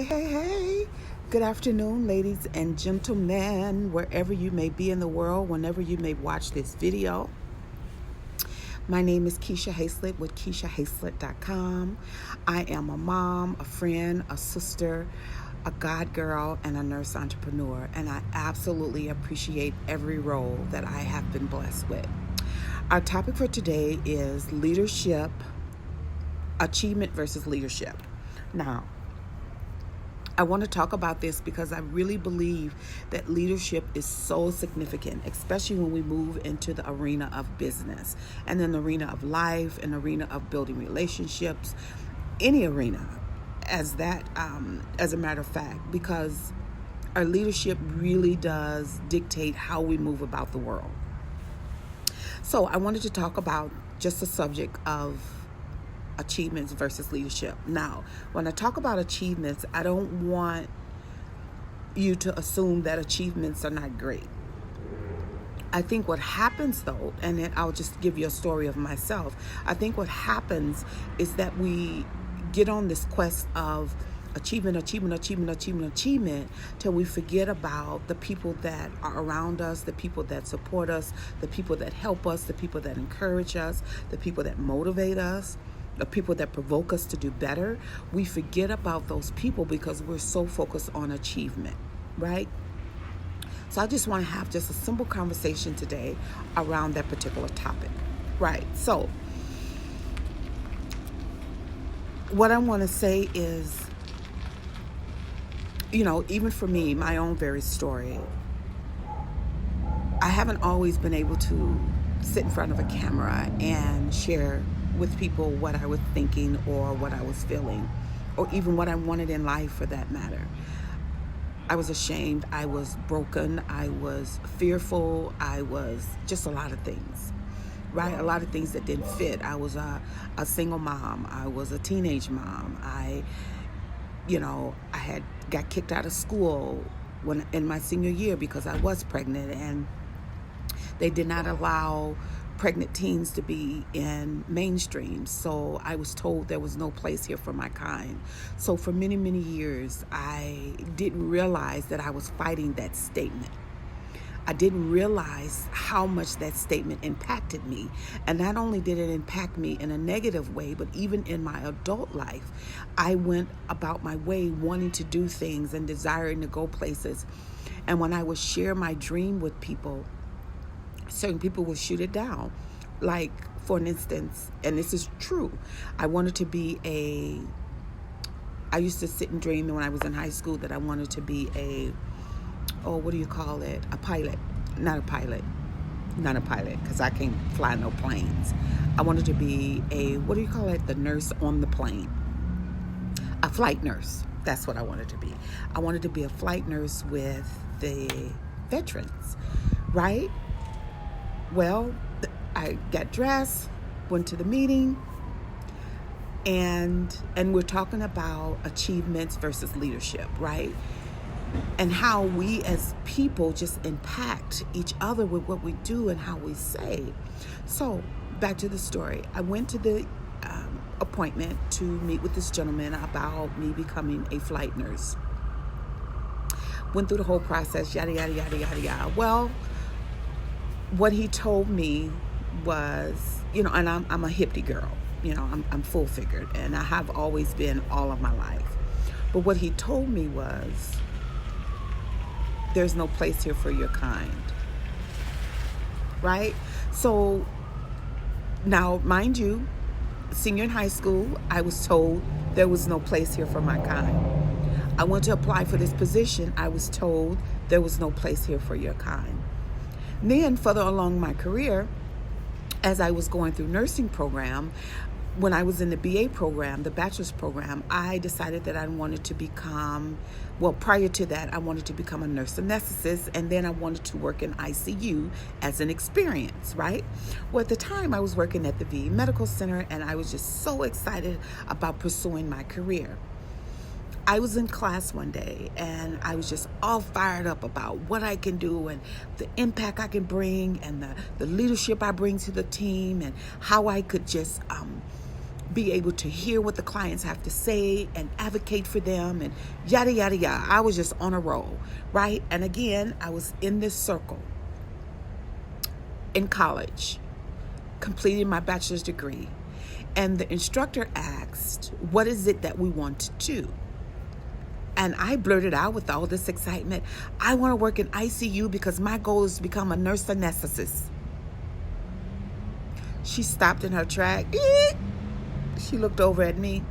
Hey. Good afternoon, ladies and gentlemen, wherever you may be in the world, whenever you may watch this video. My name is Kecia Hayslett with KeciaHayslett.com. I am a mom, a friend, a sister, a God girl, and a nurse entrepreneur, and I absolutely appreciate every role that I have been blessed with. Our topic for today is leadership, achievement versus leadership. Now, I want to talk about this because I really believe that leadership is so significant, especially when we move into the arena of business and then the arena of life and arena of building relationships, any arena as a matter of fact, because our leadership really does dictate how we move about the world. So I wanted to talk about just the subject of achievements versus leadership. Now, when I talk about achievements, I don't want you to assume that achievements are not great. I think what happens though, and then I'll just give you a story of myself. I think what happens is that we get on this quest of achievement till we forget about the people that are around us, the people that support us, the people that help us, the people that encourage us, the people that motivate us, the people that provoke us to do better. We forget about those people because we're so focused on achievement, right? So I just want to have just a simple conversation today around that particular topic, right? So what I want to say is, even for me, my own very story, I haven't always been able to sit in front of a camera and share with people what I was thinking or what I was feeling, or even what I wanted in life for that matter. I was ashamed, I was broken, I was fearful, I was just a lot of things, right? A lot of things that didn't fit. I was a single mom, I was a teenage mom, I had got kicked out of school in my senior year because I was pregnant, and they did not allow pregnant teens to be in mainstream. So I was told there was no place here for my kind. So for many, many years, I didn't realize that I was fighting that statement. I didn't realize how much that statement impacted me. And not only did it impact me in a negative way, but even in my adult life, I went about my way wanting to do things and desiring to go places. And when I would share my dream with people, certain people will shoot it down. Like, for an instance, and this is true, I used to sit and dream when I was in high school that I wanted to be a pilot. Not a pilot, because I can't fly no planes. I wanted to be the nurse on the plane. A flight nurse. That's what I wanted to be. I wanted to be a flight nurse with the veterans, right? Well, I got dressed, went to the meeting, and we're talking about achievements versus leadership, right? And how we as people just impact each other with what we do and how we say. So, back to the story. I went to the appointment to meet with this gentleman about me becoming a flight nurse. Went through the whole process, yada, yada, yada, yada, yada. Well, what he told me was, and I'm a hippie girl, I'm full figured, and I have always been all of my life. But what he told me was, there's no place here for your kind, right? So now, mind you, senior in high school, I was told there was no place here for my kind. I went to apply for this position. I was told there was no place here for your kind. Then further along my career, as I was going through nursing program, when I was in the BA program, the bachelor's program, I decided that I wanted to become, prior to that, I wanted to become a nurse anesthetist, and then I wanted to work in ICU as an experience, right? Well, at the time, I was working at the VA Medical Center, and I was just so excited about pursuing my career. I was in class one day, and I was just all fired up about what I can do and the impact I can bring and the leadership I bring to the team and how I could just be able to hear what the clients have to say and advocate for them and yada, yada, yada. I was just on a roll, right? And again, I was in this circle in college, completing my bachelor's degree. And the instructor asked, what is it that we want to do? And I blurted out with all this excitement, I want to work in ICU because my goal is to become a nurse anesthetist. She stopped in her track. She looked over at me.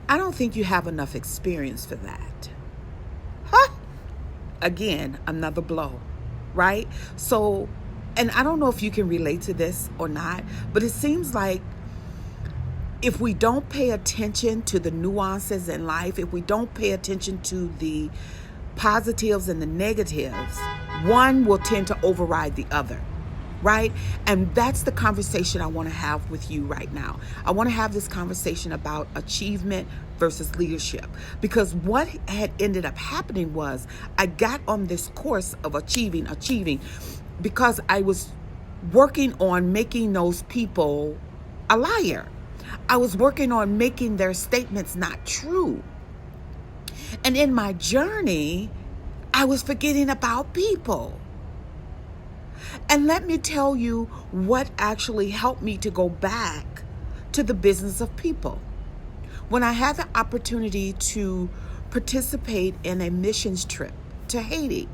I don't think you have enough experience for that. Huh? Again, another blow, right? So, and I don't know if you can relate to this or not, but it seems like if we don't pay attention to the nuances in life, if we don't pay attention to the positives and the negatives, one will tend to override the other, right? And that's the conversation I want to have with you right now. I want to have this conversation about achievement versus leadership, because what had ended up happening was I got on this course of achieving, because I was working on making those people a liar. I was working on making their statements not true. And in my journey, I was forgetting about people. And let me tell you what actually helped me to go back to the business of people. When I had the opportunity to participate in a missions trip to Haiti,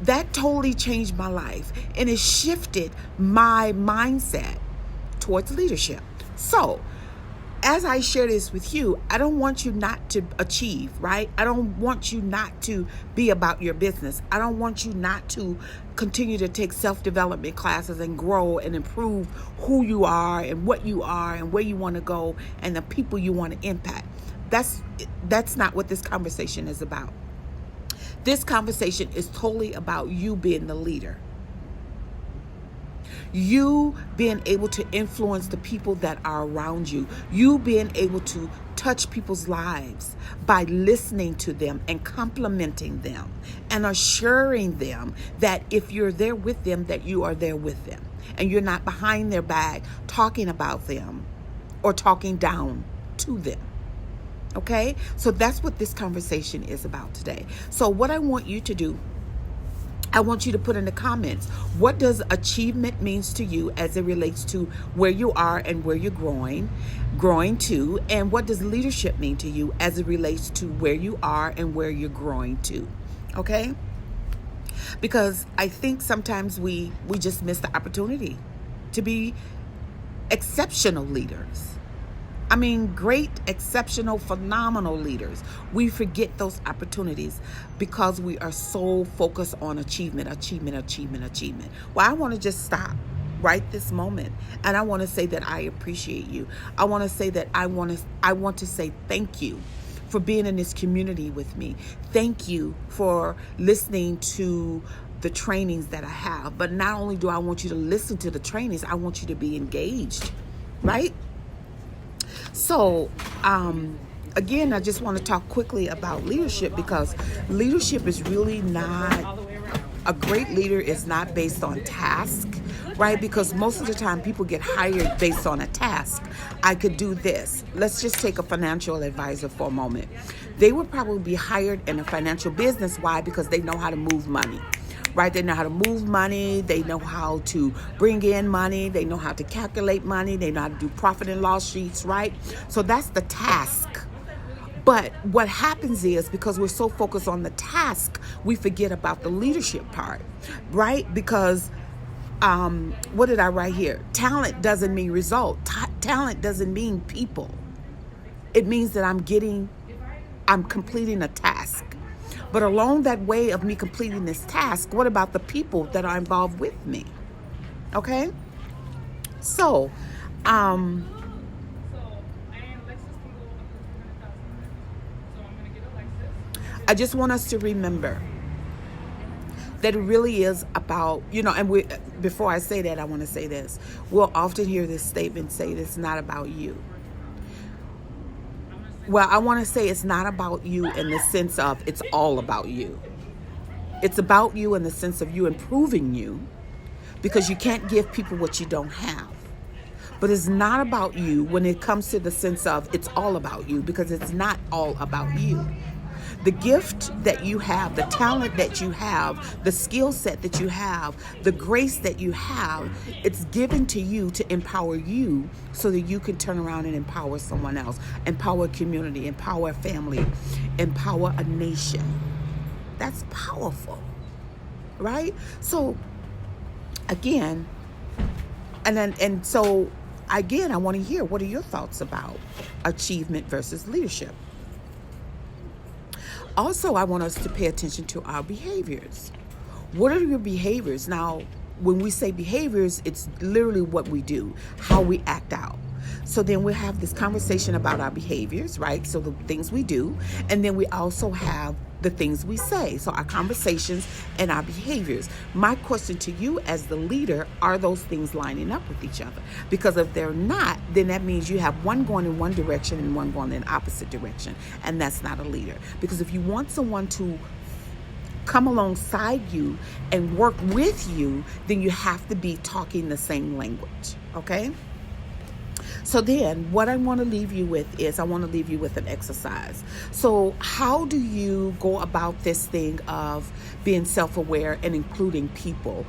that totally changed my life, and it shifted my mindset towards leadership. So, as I share this with you, I don't want you not to achieve, right? I don't want you not to be about your business. I don't want you not to continue to take self-development classes and grow and improve who you are and what you are and where you want to go and the people you want to impact. That's not what this conversation is about. This conversation is totally about you being the leader. You being able to influence the people that are around you. You being able to touch people's lives by listening to them and complimenting them and assuring them that if you're there with them, that you are there with them. And you're not behind their back talking about them or talking down to them. Okay? So that's what this conversation is about today. So what I want you to do, I want you to put in the comments, what does achievement means to you as it relates to where you are and where you're growing to, and what does leadership mean to you as it relates to where you are and where you're growing to, okay? Because I think sometimes we just miss the opportunity to be exceptional leaders. I mean, great, exceptional, phenomenal leaders. We forget those opportunities because we are so focused on achievement. Well, I want to just stop right this moment, and I want to say that I appreciate you. I want to say that I want to say thank you for being in this community with me. Thank you for listening to the trainings that I have. But not only do I want you to listen to the trainings, I want you to be engaged, right? So, again, I just want to talk quickly about leadership, because leadership is really not, a great leader is not based on task, right? Because most of the time people get hired based on a task. I could do this. Let's just take a financial advisor for a moment. They would probably be hired in a financial business. Why? Because they know how to move money. Right? They know how to move money. They know how to bring in money. They know how to calculate money. They know how to do profit and loss sheets, right? So that's the task. But what happens is, because we're so focused on the task, we forget about the leadership part, right? Because what did I write here? Talent doesn't mean result. Talent doesn't mean people. It means that I'm completing a task. But along that way of me completing this task, what about the people that are involved with me? Okay? So, I just want us to remember that it really is about, and before I say that, I want to say this. We'll often hear this statement say it's not about you. Well, I want to say it's not about you in the sense of it's all about you. It's about you in the sense of you improving you, because you can't give people what you don't have. But it's not about you when it comes to the sense of it's all about you, because it's not all about you. The gift that you have, the talent that you have, the skill set that you have, the grace that you have, it's given to you to empower you so that you can turn around and empower someone else, empower a community, empower a family, empower a nation. That's powerful, right? So again, I want to hear, what are your thoughts about achievement versus leadership? Also, I want us to pay attention to our behaviors. What are your behaviors? Now, when we say behaviors, it's literally what we do, how we act out. So then we have this conversation about our behaviors, right? So the things we do, and then we also have the things we say. So our conversations and our behaviors. My question to you as the leader, are those things lining up with each other? Because if they're not, then that means you have one going in one direction and one going in the opposite direction. And that's not a leader. Because if you want someone to come alongside you and work with you, then you have to be talking the same language, okay? So then what I want to leave you with is, I want to leave you with an exercise. So how do you go about this thing of being self-aware and including people?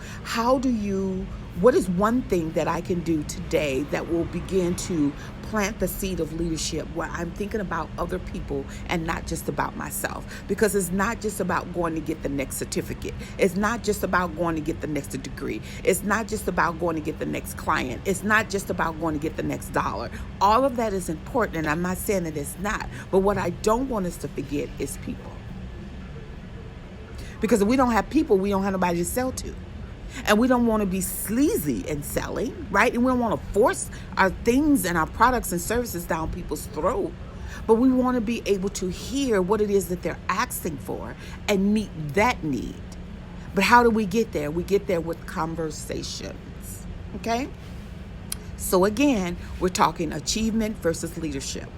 What is one thing that I can do today that will begin to plant the seed of leadership where I'm thinking about other people and not just about myself? Because it's not just about going to get the next certificate. It's not just about going to get the next degree. It's not just about going to get the next client. It's not just about going to get the next dollar. All of that is important, and I'm not saying that it's not. But what I don't want us to forget is people. Because if we don't have people, we don't have nobody to sell to. And we don't want to be sleazy in selling, right? And we don't want to force our things and our products and services down people's throat. But we want to be able to hear what it is that they're asking for and meet that need. But how do we get there? We get there with conversations, okay? So again, we're talking achievement versus leadership.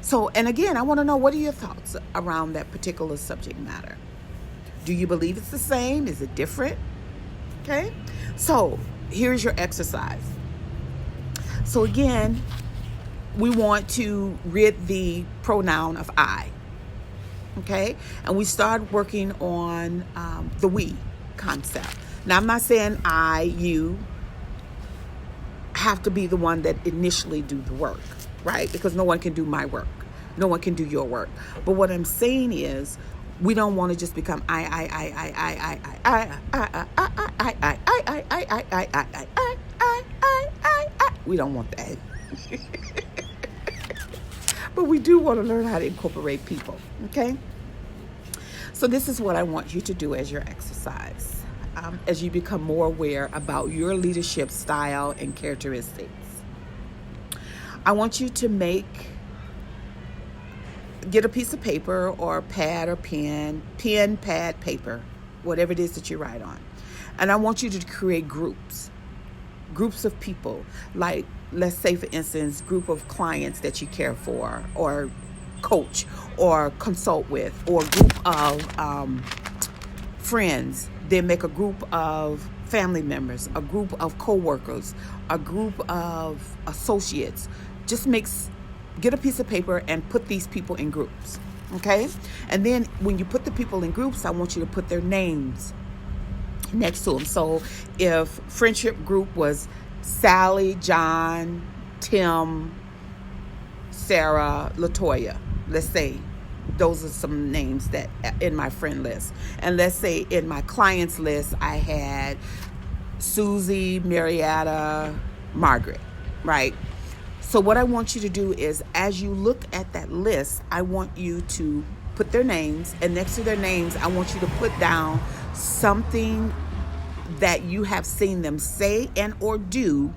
So, and again, I want to know, what are your thoughts around that particular subject matter? Do you believe it's the same? Is it different? Okay, so here's your exercise. So again, we want to rid the pronoun of I. Okay, and we start working on the we concept. Now, I'm not saying you have to be the one that initially do the work, right? Because no one can do my work. No one can do your work. But what I'm saying is, we don't want to just become I. We don't want that. But we do want to learn how to incorporate people, okay? So this is what I want you to do as your exercise, as you become more aware about your leadership style and characteristics. I want you to get a piece of paper or pad or pen, pad, paper, whatever it is that you write on. And I want you to create groups of people. Like, let's say, for instance, group of clients that you care for or coach or consult with, or a group of friends. Then make a group of family members, a group of coworkers, a group of associates. Get a piece of paper and put these people in groups, okay? And then when you put the people in groups, I want you to put their names next to them. So if friendship group was Sally, John, Tim, Sarah, Latoya, let's say those are some names that in my friend list. And let's say in my clients list, I had Susie, Marietta, Margaret, right? So what I want you to do is, as you look at that list, I want you to put their names, and next to their names, I want you to put down something that you have seen them say and or do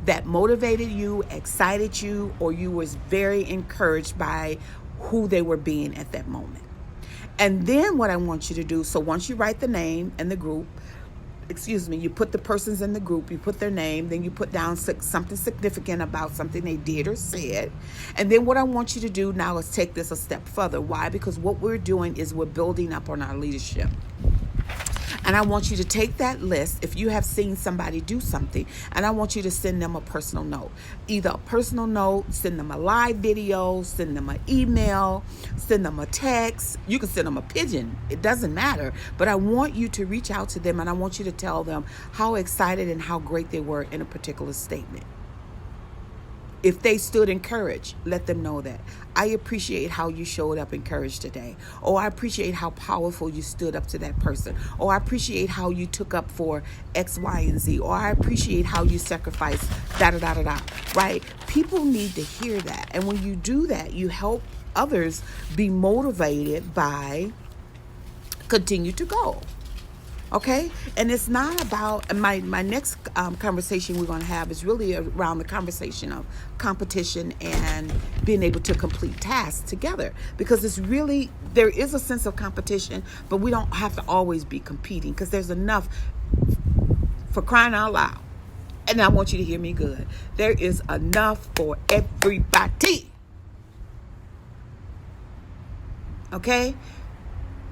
that motivated you, excited you, or you was very encouraged by who they were being at that moment. And then what I want you to do, so once you write the name and the group, you put the persons in the group, you put their name, then you put down something significant about something they did or said. And then what I want you to do now is take this a step further. Why? Because what we're doing is we're building up on our leadership. And I want you to take that list, if you have seen somebody do something, and I want you to send them a personal note. Either a personal note, send them a live video, send them an email, send them a text. You can send them a pigeon. It doesn't matter. But I want you to reach out to them, and I want you to tell them how excited and how great they were in a particular statement. If they stood encouraged, let them know that. I appreciate how you showed up encouraged today. Or I appreciate how powerful you stood up to that person. Or I appreciate how you took up for X, Y, and Z. Or I appreciate how you sacrificed da-da-da-da-da, right? People need to hear that. And when you do that, you help others be motivated by continue to go. Okay? And it's not about, my next conversation we're going to have is really around the conversation of competition and being able to complete tasks together. Because it's really, there is a sense of competition, but we don't have to always be competing, because there's enough, for crying out loud. And I want you to hear me good. There is enough for everybody. Okay?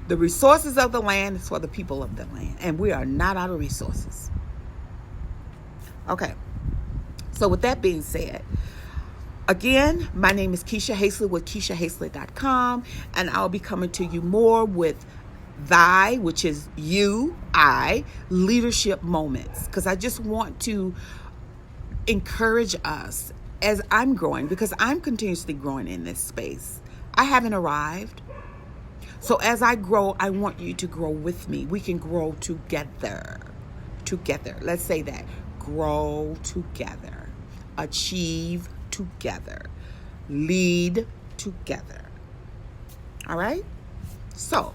The resources of the land is for the people of the land. And we are not out of resources. Okay. So with that being said, again, my name is Kecia Hayslett with KeciaHayslett.com. And I'll be coming to you more with thy, which is you, I, leadership moments. Because I just want to encourage us as I'm growing, because I'm continuously growing in this space. I haven't arrived. So as I grow, I want you to grow with me. We can grow together. Together. Let's say that. Grow together. Achieve together. Lead together. All right? So,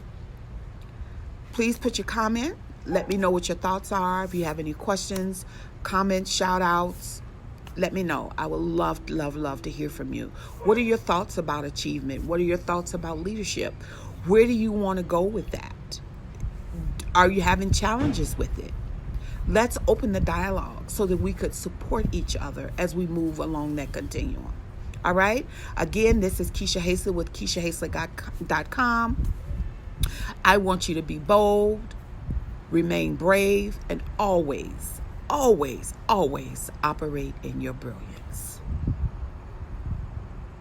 please put your comment. Let me know what your thoughts are. If you have any questions, comments, shout outs, let me know. I would love, love, love to hear from you. What are your thoughts about achievement? What are your thoughts about leadership? Where do you want to go with that? Are you having challenges with it? Let's open the dialogue so that we could support each other as we move along that continuum. All right? Again, this is Kecia Hayslett with KeciaHayslett.com. I want you to be bold, remain brave, and always, always, always operate in your brilliance.